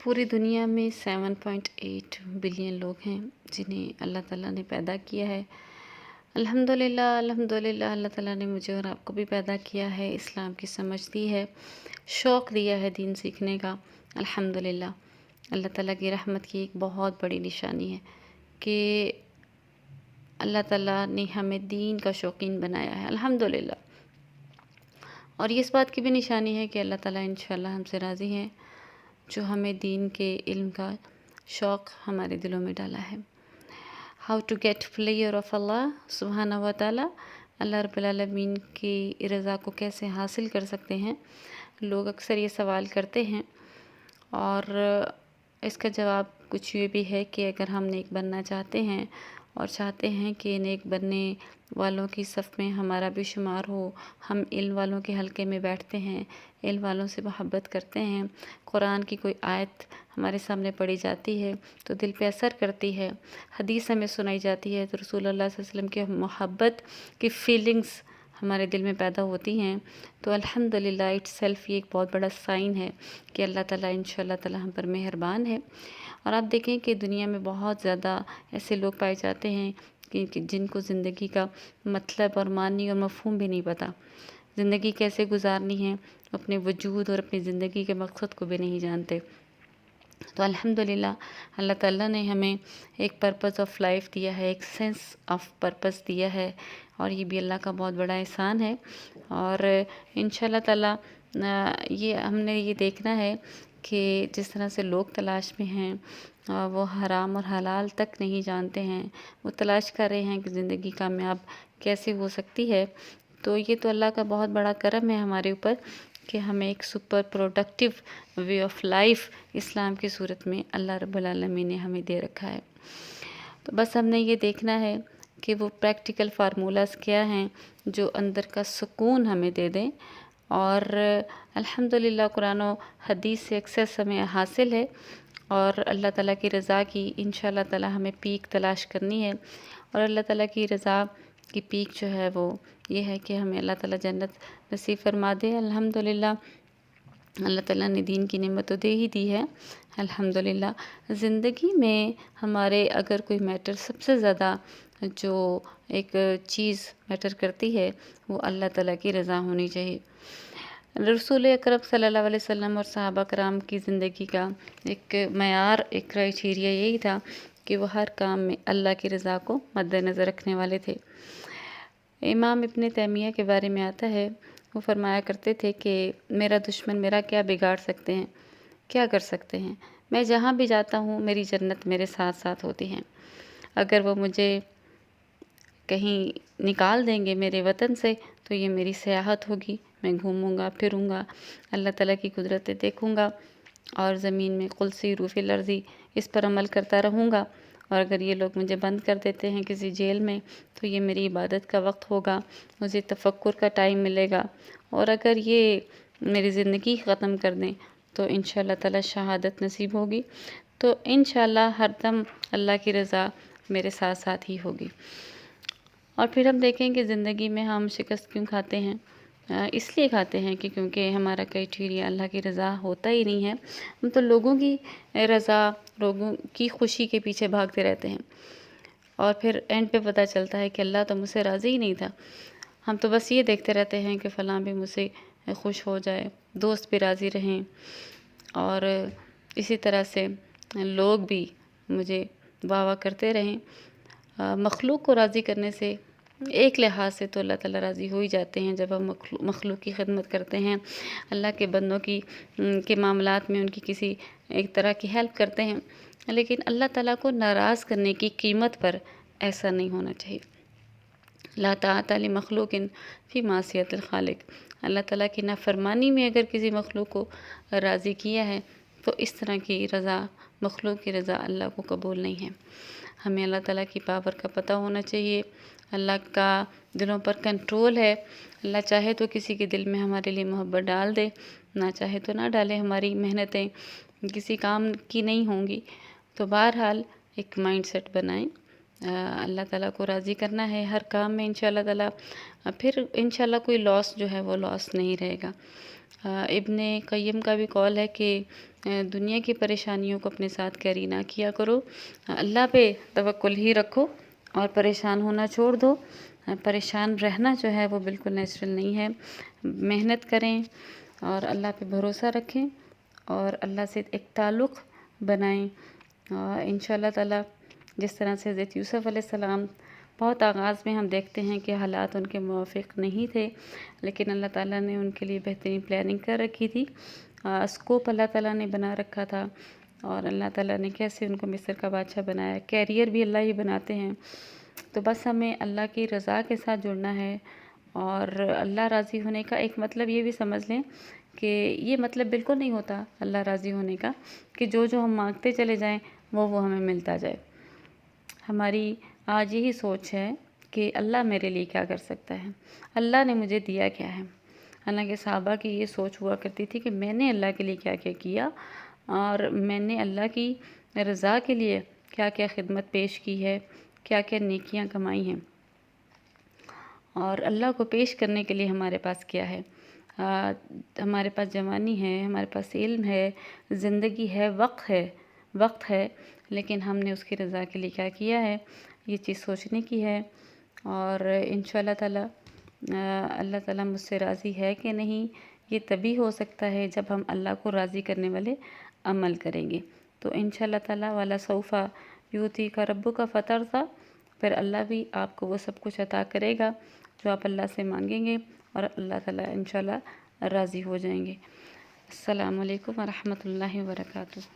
पूरी दुनिया में 7.8 बिलियन लोग हैं जिन्हें अल्लाह ताला ने पैदा किया है। अल्हम्दुलिल्लाह अल्हम्दुलिल्लाह अल्लाह ताला ने मुझे और आपको भी पैदा किया है, इस्लाम की समझ दी है, शौक़ दिया है दीन सीखने का। अल्हम्दुलिल्लाह अल्लाह ताला की रहमत की एक बहुत बड़ी निशानी है कि अल्लाह ताला ने हमें दीन का शौकीन बनाया है, अल्हम्दुलिल्लाह। और ये इस बात की भी निशानी है कि अल्लाह ताला इंशाअल्लाह हमसे राज़ी हैं, जो हमें दीन के इल्म का शौक़ हमारे दिलों में डाला है। How to get pleasure of अल्लाह सुब्हानहू व तआला, अल्लाह रब्बुल आलमीन की रज़ा को कैसे हासिल कर सकते हैं। लोग अक्सर ये सवाल करते हैं और इसका जवाब कुछ ये भी है कि अगर हम नेक बनना चाहते हैं और चाहते हैं कि नेक बनने वालों की सफ़ में हमारा भी शुमार हो, हम इल्म वालों के हलके में बैठते हैं, इल्म वालों से मोहब्बत करते हैं, कुरान की कोई आयत हमारे सामने पढ़ी जाती है तो दिल पे असर करती है, हदीस हमें सुनाई जाती है तो रसूलुल्लाह सल्लल्लाहु अलैहि वसल्लम की मोहब्बत की फ़ीलिंग्स हमारे दिल में पैदा होती हैं, तो अल्हम्दुलिल्लाह इट्सेल्फ ये एक बहुत बड़ा साइन है कि अल्लाह ताला इंशाअल्लाह ताला हम पर मेहरबान है। और आप देखें कि दुनिया में बहुत ज़्यादा ऐसे लोग पाए जाते हैं कि जिनको ज़िंदगी का मतलब और मानी और मफ़हूम भी नहीं पता। ज़िंदगी कैसे गुजारनी है, अपने वजूद और अपनी ज़िंदगी के मकसद को भी नहीं जानते। तो अल्हम्दुलिल्लाह अल्लाह ताला ने हमें एक पर्पस ऑफ लाइफ दिया है, एक सेंस ऑफ पर्पस दिया है और ये भी अल्लाह का बहुत बड़ा एहसान है। और इंशाअल्लाह ताला ये हमने ये देखना है कि जिस तरह से लोग तलाश में हैं, वो हराम और हलाल तक नहीं जानते हैं, वो तलाश कर रहे हैं कि ज़िंदगी कामयाब कैसे हो सकती है। तो ये तो अल्लाह का बहुत बड़ा करम है हमारे ऊपर कि हमें एक super productive way of life इस्लाम की सूरत में अल्लाह रब्बुल आलमीन ने हमें दे रखा है। तो बस हमने ये देखना है कि वो प्रैक्टिकल फार्मूलाज क्या हैं जो अंदर का सुकून हमें दे दें। और अल्हम्दुलिल्लाह कुरान और हदीस से एक्सेस हमें हासिल है और अल्लाह ताला की रज़ा की इंशाअल्लाह ताला हमें पीक तलाश करनी है। और अल्लाह ताला की रज़ा की पीक जो है वो ये है कि हमें अल्लाह ताला जन्नत नसीब फरमा दे। अल्हम्दुलिल्लाह अल्लाह ताला ने दीन की नेमत तो दे ही दी है, अल्हम्दुलिल्लाह। ज़िंदगी में हमारे अगर कोई मैटर सबसे ज़्यादा जो एक चीज़ मैटर करती है वो अल्लाह ताला की रज़ा होनी चाहिए। रसूल अकरम सल्लल्लाहु अलैहि वसल्लम और सहाबा कराम की ज़िंदगी का एक मयार, एक क्राइटेरिया यही था कि वो हर काम में अल्लाह की रज़ा को मद्देनज़र रखने वाले थे। इमाम इब्न तैमिया के बारे में आता है, वो फरमाया करते थे कि मेरा दुश्मन मेरा क्या बिगाड़ सकते हैं, क्या कर सकते हैं। मैं जहाँ भी जाता हूँ मेरी जन्नत मेरे साथ साथ होती है। अगर वो मुझे कहीं निकाल देंगे मेरे वतन से तो ये मेरी सयाहत होगी, मैं घूमूंगा फिरूंगा, अल्लाह ताला की कुदरतें देखूंगा और ज़मीन में कुल सीरू फिल अर्ज़ी इस पर अमल करता रहूँगा। और अगर ये लोग मुझे बंद कर देते हैं किसी जेल में तो ये मेरी इबादत का वक्त होगा, मुझे तफक्कुर का टाइम मिलेगा। और अगर ये मेरी ज़िंदगी ख़त्म कर दें तो इंशाअल्लाह ताला शहादत नसीब होगी। तो इंशाअल्लाह हरदम अल्लाह की रज़ा मेरे साथ साथ ही होगी। और फिर हम देखें कि ज़िंदगी में हम शिकस्त क्यों खाते हैं। इसलिए खाते हैं कि क्योंकि हमारा क्राइटेरिया अल्लाह की रज़ा होता ही नहीं है। हम तो लोगों की रज़ा, लोगों की खुशी के पीछे भागते रहते हैं और फिर एंड पे पता चलता है कि अल्लाह तो मुझसे राज़ी ही नहीं था। हम तो बस ये देखते रहते हैं कि फ़लाँ भी मुझसे खुश हो जाए, दोस्त भी राज़ी रहें और इसी तरह से लोग भी मुझे वाह वाह करते रहें। मखलूक को राज़ी करने से एक लिहाज से तो अल्लाह ताला राज़ी हो ही जाते हैं जब हम मखलूक की खिदमत करते हैं, अल्लाह के बंदों की के मामलात में उनकी किसी एक तरह की हेल्प करते हैं। लेकिन अल्लाह ताला को नाराज़ करने की कीमत पर ऐसा नहीं होना चाहिए। ला ताअता लि मखलूकिन फ़ी मासियतिल खालिक, अल्लाह ताला की नाफरमानी में अगर किसी मखलूक को राज़ी किया है तो इस तरह की रज़ा, मखलूक की रज़ा अल्लाह को कबूल नहीं है। हमें अल्लाह ताला की पावर का पता होना चाहिए, अल्लाह का दिलों पर कंट्रोल है। अल्लाह चाहे तो किसी के दिल में हमारे लिए मोहब्बत डाल दे, ना चाहे तो ना डाले। हमारी मेहनतें किसी काम की नहीं होंगी। तो बहरहाल एक माइंडसेट बनाएं, अल्लाह ताला को राज़ी करना है हर काम में इंशाअल्लाह ताला, फिर इंशाअल्लाह कोई लॉस जो है वो लॉस नहीं रहेगा। इब्ने क़य्यिम का भी कौल है कि दुनिया की परेशानियों को अपने साथ कैरी ना किया करो। अल्लाह पे तवक्कुल ही रखो और परेशान होना छोड़ दो। परेशान रहना जो है वो बिल्कुल नेचुरल नहीं है। मेहनत करें और अल्लाह पे भरोसा रखें और अल्लाह से एक ताल्लुक़ बनाएं। इंशाअल्लाह ताला जिस तरह से हज़रत यूसुफ़ अलैहिस्सलाम बहुत आगाज़ में हम देखते हैं कि हालात उनके मुवाफ़िक़ नहीं थे, लेकिन अल्लाह ताला ने उनके लिए बेहतरीन प्लानिंग कर रखी थी। स्कोप अल्लाह ताला ने बना रखा था और अल्लाह ताला ने कैसे उनको मिस्र का बादशाह बनाया। कैरियर भी अल्लाह ही बनाते हैं। तो बस हमें अल्लाह की रज़ा के साथ जुड़ना है और अल्लाह राज़ी होने का एक मतलब ये भी समझ लें कि ये मतलब बिल्कुल नहीं होता अल्लाह राज़ी होने का कि जो हम मांगते चले जाएं वो हमें मिलता जाए। हमारी आज यही सोच है कि अल्लाह मेरे लिए क्या कर सकता है, अल्लाह ने मुझे दिया क्या है। हालांकि सहाबा की ये सोच हुआ करती थी कि मैंने अल्लाह के लिए क्या क्या किया और मैंने अल्लाह की रज़ा के लिए क्या क्या खिदमत पेश की है, क्या क्या नेकियां कमाई हैं और अल्लाह को पेश करने के लिए हमारे पास क्या है। हमारे पास जवानी है, हमारे पास इल्म है, ज़िंदगी है, वक्त है, लेकिन हमने उसकी रज़ा के लिए क्या किया है, ये चीज़ सोचने की है। और इंशाअल्लाह ताला अल्लाह ताला मुझसे राज़ी है कि नहीं, ये तभी हो सकता है जब हम अल्लाह को राज़ी करने वाले अमल करेंगे। तो इंशाअल्लाह ताला वाला सौफ़ा यूती का रब्बु का फ़तर था, फिर अल्लाह भी आपको वो सब कुछ अता करेगा जो आप अल्लाह से मांगेंगे और अल्लाह ताला इंशाअल्लाह राज़ी हो जाएंगे। अस्सलामु अलैकुम व रहमतुल्लाहि व बरकातुहू।